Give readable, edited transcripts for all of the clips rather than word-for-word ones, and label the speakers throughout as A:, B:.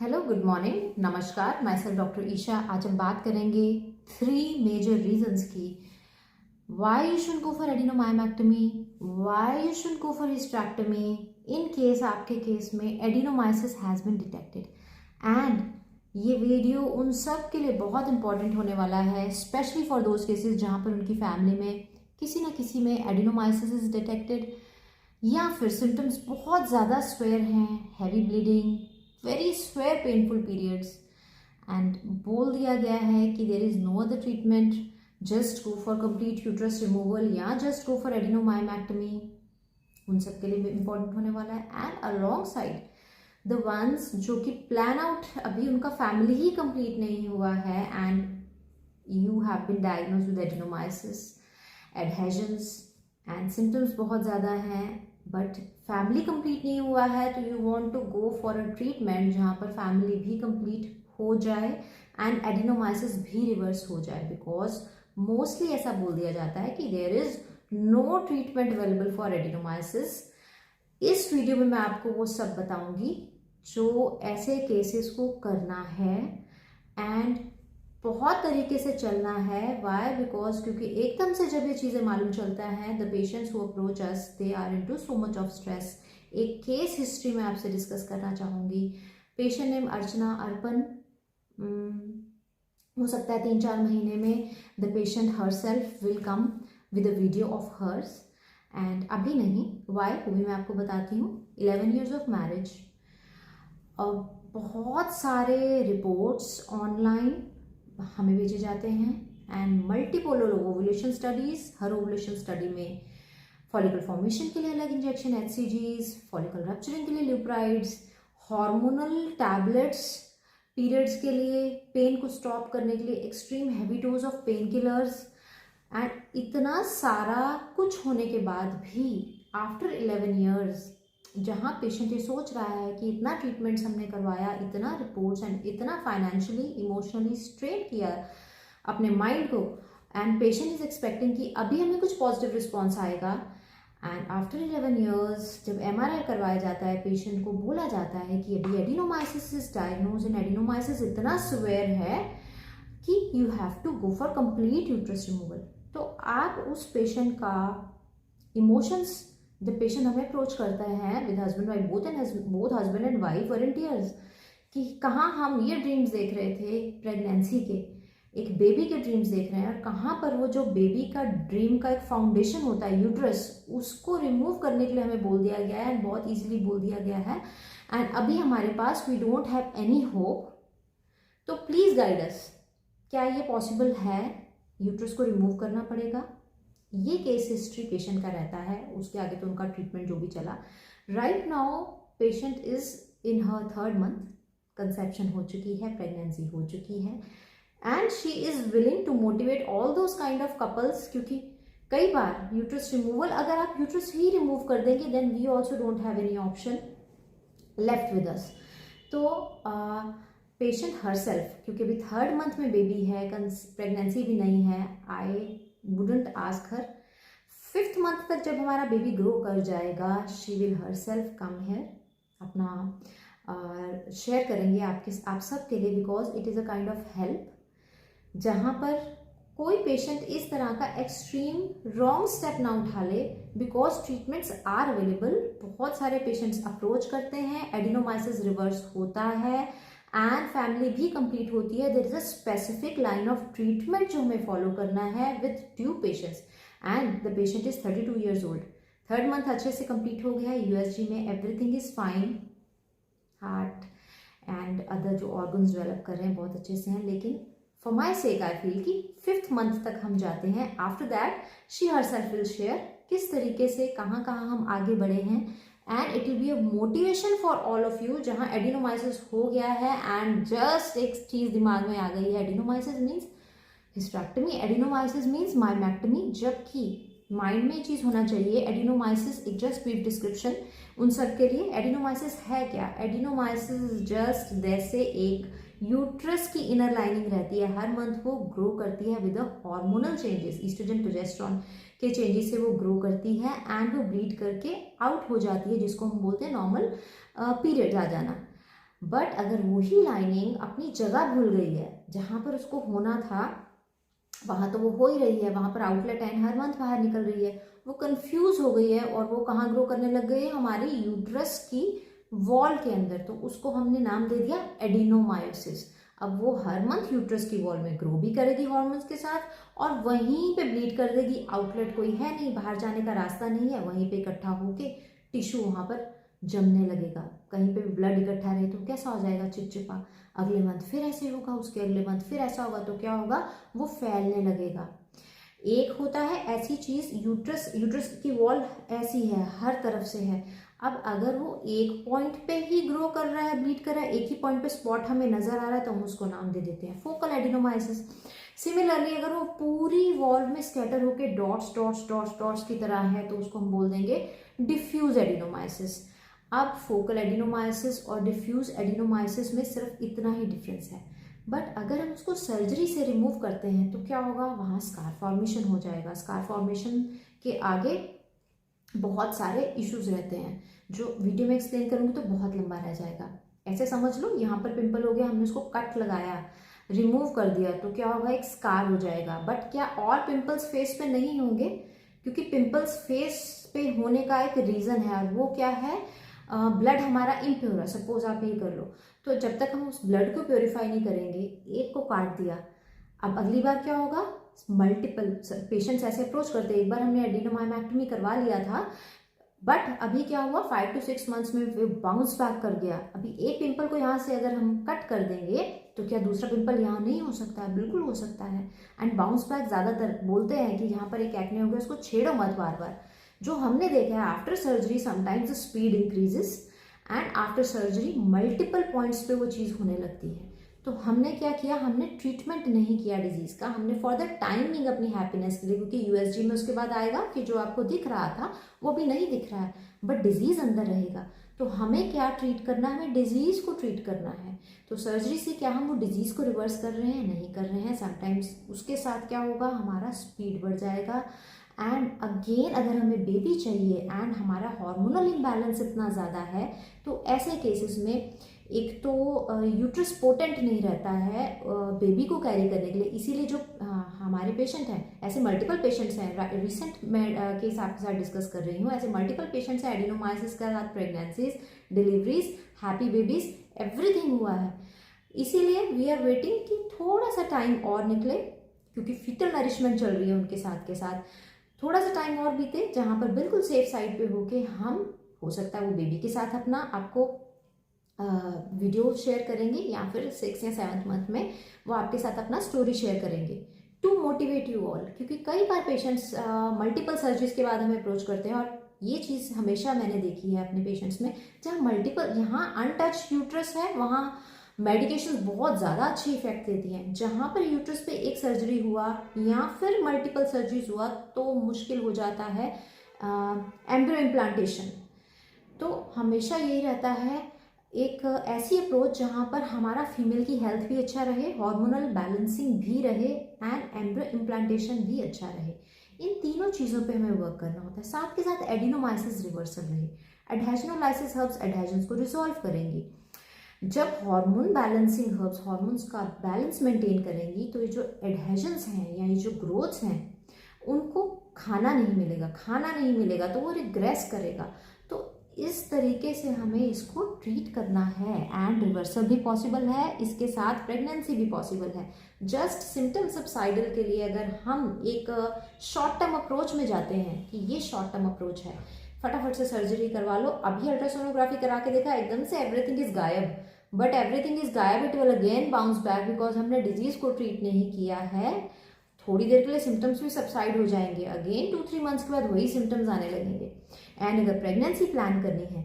A: Hello, good morning, नमस्कार। Myself doctor Isha. आज हम बात करेंगे 3 मेजर रीजंस की why you should go for adenomyomectomy, why you should go for hysterectomy in case आपके केस में adenomyosis has been detected. And ये वीडियो उन सब के लिए बहुत इंपॉर्टेंट होने वाला है, स्पेशली फॉर दोज केसेस जहाँ पर उनकी फैमिली में किसी ना किसी में एडिनोमाइसिस इज डिटेक्टेड या फिर सिम्टम्स बहुत ज़्यादा स्वेयर हैं, heavy bleeding, very severe painful periods, and बोल दिया गया है कि there is no other treatment, just go for complete uterus removal या जस्ट गो फॉर एडिनोमाइमेक्टमी। उन सब के लिए इंपॉर्टेंट होने वाला है। And alongside the ones जो कि प्लान आउट अभी उनका फैमिली ही कंप्लीट नहीं हुआ है and you have been diagnosed with adenomyosis, adhesions and symptoms बहुत ज़्यादा हैं, बट फैमिली कंप्लीट नहीं हुआ है, तो you want to go for a treatment जहाँ पर फैमिली भी कंप्लीट हो जाए एंड एडिनोमाइसिस भी रिवर्स हो जाए, बिकॉज मोस्टली ऐसा बोल दिया जाता है कि there is no treatment available for adenomyosis. इस वीडियो में मैं आपको वो सब बताऊंगी जो ऐसे केसेस को करना है एंड बहुत तरीके से चलना है। वाई? बिकॉज क्योंकि एकदम से जब ये चीज़ें मालूम चलता है, the patients who approach us they are into so much of stress. एक केस हिस्ट्री में आपसे डिस्कस करना चाहूँगी। Patient name Archana Arpan. हो सकता है 3-4 महीने में the patient herself will come with a video of hers, and अभी नहीं। वाई? वो भी मैं आपको बताती हूँ। 11 years ऑफ मैरिज, और बहुत सारे रिपोर्ट्स ऑनलाइन हमें भेजे जाते हैं and multipolar ovulation studies. Her ovulation study में फॉलिकल फॉर्मेशन के लिए अलग इंजेक्शन एचसीजीज, फॉलिकल रप्चरिंग के लिए ल्यूप्राइड्स, हार्मोनल टैबलेट्स पीरियड्स के लिए, पेन को स्टॉप करने के लिए extreme heavy dose of pain killers, and इतना सारा कुछ होने के बाद भी आफ्टर 11 years जहाँ पेशेंट ये सोच रहा है कि इतना ट्रीटमेंट्स हमने करवाया, इतना रिपोर्ट्स एंड इतना फाइनेंशियली इमोशनली स्ट्रेन किया अपने माइंड को, एंड पेशेंट इज एक्सपेक्टिंग कि अभी हमें कुछ पॉजिटिव रिस्पॉन्स आएगा, एंड आफ्टर 11 years जब एमआरआई करवाया जाता है, पेशेंट को बोला जाता है कि अभी adenomyosis is diagnose and adenomyosis इतना सिवियर है कि you have to go for complete uterus removal. तो आप उस पेशेंट का इमोशंस, द पेशेंट हमें अप्रोच करता है with husband wife, both husband and wife were in tears कि कहाँ हम ये ड्रीम्स देख रहे थे प्रेगनेंसी के, एक बेबी के ड्रीम्स देख रहे हैं, और कहाँ पर वो जो बेबी का ड्रीम का एक फाउंडेशन होता है यूट्रस, उसको रिमूव करने के लिए हमें बोल दिया गया है, एंड बहुत ईजिली बोल दिया गया है, एंड अभी हमारे पास we don't have any hope. तो प्लीज़ गाइड अस, क्या ये पॉसिबल है? यूट्रस को रिमूव करना पड़ेगा। ये केस हिस्ट्री पेशेंट का रहता है, उसके आगे तो उनका ट्रीटमेंट जो भी चला। Right now patient is in her 3rd month, conception हो चुकी है, प्रेगनेंसी हो चुकी है, and she is willing to motivate all those kind of couples, क्योंकि कई बार यूट्रस रिमूवल, अगर आप यूट्रस ही रिमूव कर देंगे then we also don't have any option left with us. तो पेशेंट हर सेल्फ, क्योंकि अभी 3rd month में बेबी है, प्रेगनेंसी भी नहीं है, I wouldn't ask her. 5th month तक जब हमारा बेबी ग्रो कर जाएगा, she will her self come here, अपना शेयर करेंगे आप सब के लिए, because it is a kind of help. जहाँ पर कोई पेशेंट इस तरह का एक्सट्रीम रॉन्ग स्टेप ना उठा ले, बिकॉज ट्रीटमेंट्स आर अवेलेबल। बहुत सारे पेशेंट्स अप्रोच करते हैं, एडिनोमाइसिस रिवर्स होता है एंड फैमिली भी कंप्लीट होती है। There is a specific line of treatment जो हमें फॉलो करना है with due patients, and the patient is 32 years old. 3rd month अच्छे से कंप्लीट हो गया है, यूएसजी में everything is fine, heart and other जो ऑर्गन्स डेवलप कर रहे हैं बहुत अच्छे से हैं, लेकिन for my sec I feel कि 5th month तक हम जाते हैं। After that she her self will share किस तरीके से कहाँ कहाँ हम आगे बढ़े हैं, and it will be a motivation for all of you. जहाँ एडिनोमाइसिस हो गया है एंड जस्ट एक चीज़ दिमाग में आ गई है, adenomyosis means hysterectomy, adenomyosis means myomectomy, जबकि माइंड में ये चीज़ होना चाहिए एडिनोमाइसिस एक जस्ट ब्रीफ डिस्क्रिप्शन उन सब के लिए। एडिनोमाइसिस है क्या? एडिनोमाइसिस जस्ट जैसे एक यूट्रस की इनर लाइनिंग रहती है, हर मंथ वो ग्रो करती है with the hormonal changes, estrogen progesterone के चेंजेस से वो ग्रो करती है एंड वो ब्लीड करके आउट हो जाती है, जिसको हम बोलते हैं नॉर्मल पीरियड्स आ जाना। बट अगर वही लाइनिंग अपनी जगह भूल गई है, जहाँ पर उसको होना था वहाँ तो वो हो ही रही है, वहाँ पर आउटलेट एंड हर मंथ बाहर निकल रही है, वो कंफ्यूज हो गई है और वो कहाँ ग्रो करने लग गई है, हमारी यूट्रस की वॉल के अंदर। तो उसको हमने नाम दे दिया एडिनोमायोसिस। अब वो हर मंथ यूट्रस की वॉल में ग्रो भी करेगी हार्मोन्स के साथ और वहीं पे ब्लीड कर देगी। आउटलेट कोई है नहीं, बाहर जाने का रास्ता नहीं है, वहीं पे इकट्ठा होके टिश्यू वहाँ पर जमने लगेगा। कहीं पे भी ब्लड इकट्ठा रहे तो कैसा हो जाएगा, चिपचिपा। अगले मंथ फिर ऐसे होगा, उसके अगले मंथ फिर ऐसा होगा, तो क्या होगा, वो फैलने लगेगा। एक होता है ऐसी चीज, यूट्रस की वॉल ऐसी है, हर तरफ से है। अब अगर वो एक पॉइंट पे ही ग्रो कर रहा है, ब्लीड कर रहा है, एक ही पॉइंट पे स्पॉट हमें नजर आ रहा है, तो हम उसको नाम दे देते हैं फोकल एडिनोमाइसिस। सिमिलरली अगर वो पूरी वॉल में स्कैटर होके डॉट्स डॉट्स डॉट्स डॉट्स की तरह है, तो उसको हम बोल देंगे डिफ्यूज एडिनोमाइसिस। अब फोकल एडिनोमाइसिस और डिफ्यूज एडिनोमाइसिस में सिर्फ इतना ही डिफरेंस है। बट अगर हम उसको सर्जरी से रिमूव करते हैं तो क्या होगा, वहाँ स्कार फॉर्मेशन हो जाएगा। स्कार फॉर्मेशन के आगे बहुत सारे इश्यूज रहते हैं, जो वीडियो में एक्सप्लेन करूँगी तो बहुत लंबा रह जाएगा। ऐसे समझ लो, यहाँ पर पिंपल हो गया, हमने उसको कट लगाया, रिमूव कर दिया, तो क्या होगा, एक स्कार हो जाएगा। बट क्या और पिंपल्स फेस पे नहीं होंगे? क्योंकि पिंपल्स फेस पे होने का एक रीज़न है, और वो क्या है, ब्लड हमारा इम्प्योर है। सपोज आप ये कर लो, तो जब तक हम उस ब्लड को प्योरीफाई नहीं करेंगे, एक को काट दिया, अब अगली बार क्या होगा, मल्टीपल पेशेंट्स ऐसे अप्रोच करते हैं। एक बार हमने एडिनोमाइमेक्टोमी करवा लिया था, बट अभी क्या हुआ, 5 to 6 months में वो बाउंस बैक कर गया। अभी एक पिंपल को यहाँ से अगर हम कट कर देंगे तो क्या दूसरा पिंपल यहाँ नहीं हो सकता है? बिल्कुल हो सकता है। एंड बाउंस बैक ज़्यादातर बोलते हैं कि यहाँ पर एक एक्ने हो गया, उसको छेड़ो मत बार बार। जो हमने देखा है, after surgery sometimes speed increases and after surgery multiple points पे वो चीज़ होने लगती है। तो हमने क्या किया, हमने ट्रीटमेंट नहीं किया डिजीज़ का, हमने फॉर द टाइमिंग अपनी हैप्पीनेस के लिए, क्योंकि यूएसजी में उसके बाद आएगा कि जो आपको दिख रहा था वो भी नहीं दिख रहा है, बट डिजीज़ अंदर रहेगा। तो हमें क्या ट्रीट करना है, हमें डिजीज़ को ट्रीट करना है। तो सर्जरी से क्या हम वो डिजीज़ को रिवर्स कर रहे हैं? नहीं कर रहे हैं। समटाइम्स उसके साथ क्या होगा, हमारा स्पीड बढ़ जाएगा। एंड अगेन अगर हमें बेबी चाहिए एंड हमारा हार्मोनल इम्बैलेंस इतना ज़्यादा है, तो ऐसे केसेस में एक तो यूट्रस पोटेंट नहीं रहता है बेबी को कैरी करने के लिए। इसीलिए जो हमारे पेशेंट हैं, ऐसे मल्टीपल पेशेंट्स हैं, रिसेंट मैं केस आपके साथ डिस्कस कर रही हूँ, ऐसे मल्टीपल पेशेंट्स हैं एडिनोमाइसिस के साथ, pregnancies, deliveries, happy babies, everything हुआ है। इसीलिए वी आर वेटिंग कि थोड़ा सा टाइम और निकले, क्योंकि फीटल नरिशमेंट चल रही है उनके साथ के साथ, थोड़ा सा टाइम और बीते जहाँ पर बिल्कुल सेफ साइड पे होके हम, हो सकता है वो बेबी के साथ अपना आपको वीडियो शेयर करेंगे, या फिर 6 या 7 मंथ में वो आपके साथ अपना स्टोरी शेयर करेंगे टू मोटिवेट यू ऑल। क्योंकि कई बार पेशेंट्स मल्टीपल सर्जरीज के बाद हमें अप्रोच करते हैं, और ये चीज़ हमेशा मैंने देखी है अपने पेशेंट्स में, जहाँ मल्टीपल, यहाँ अनटच यूट्रस है वहाँ मेडिकेशन बहुत ज़्यादा अच्छी इफेक्ट देती हैं। जहाँ पर यूट्रस पे एक सर्जरी हुआ या फिर मल्टीपल सर्जरीज हुआ तो मुश्किल हो जाता है एम्ब्रियो इम्प्लांटेशन। तो हमेशा यही रहता है एक ऐसी अप्रोच जहाँ पर हमारा फीमेल की हेल्थ भी अच्छा रहे, हार्मोनल बैलेंसिंग भी रहे एंड एम्ब्रियो इम्प्लांटेशन भी अच्छा रहे। इन तीनों चीज़ों पे हमें वर्क करना होता है। साथ के साथ एडिनोमाइसिस रिवर्सल रहे। एडहेजनोलाइसिस हर्ब्स एडहेजन्स को रिजॉल्व करेंगी। जब हार्मोन बैलेंसिंग हर्ब्स हार्मोन्स का बैलेंस मेंटेन करेंगी, तो ये जो एडहेजन्स हैं या ये जो ग्रोथ्स हैं उनको खाना नहीं मिलेगा तो वो रिग्रेस करेगा। तो इस तरीके से हमें इसको ट्रीट करना है एंड रिवर्सल भी पॉसिबल है, इसके साथ प्रेगनेंसी भी पॉसिबल है। जस्ट सिम्टम सबसाइडल के लिए अगर हम एक शॉर्ट टर्म अप्रोच में जाते हैं कि ये शॉर्ट टर्म अप्रोच है, फटाफट से सर्जरी करवा लो, अभी अल्ट्रासोनोग्राफी करा के देखा एकदम से एवरीथिंग इज गायब, बट एवरीथिंग इज गायब, it will again bounce back because हमने डिजीज को ट्रीट नहीं किया है। थोड़ी देर के लिए सिम्टम्स भी सबसाइड हो जाएंगे, अगेन 2-3 मंथ्स के बाद वही सिम्टम्स आने लगेंगे। एंड अगर प्रेगनेंसी प्लान करनी है,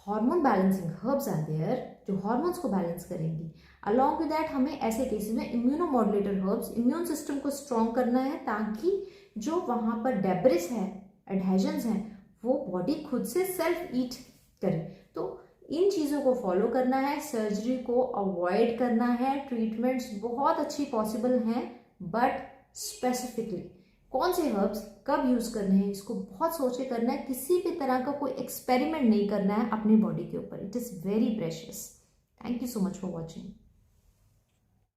A: hormone balancing herbs are there जो हार्मोन्स को बैलेंस करेंगी। अलॉन्ग विद दैट हमें ऐसे केसेस में इम्यूनोमॉड्यूलेटर हर्ब्स, इम्यून सिस्टम को स्ट्रॉन्ग करना है ताकि जो वहाँ पर डेब्रिस है, एडहेजन्स हैं, वो बॉडी खुद से सेल्फ ईट करे। तो इन चीज़ों को फॉलो करना है, सर्जरी को अवॉइड करना है। ट्रीटमेंट्स बहुत अच्छी पॉसिबल हैं, बट स्पेसिफिकली कौन से हर्ब्स कब यूज़ करने हैं इसको बहुत सोच के करना है। किसी भी तरह का कोई एक्सपेरिमेंट नहीं करना है अपनी बॉडी के ऊपर। It is very precious. Thank you so much for watching.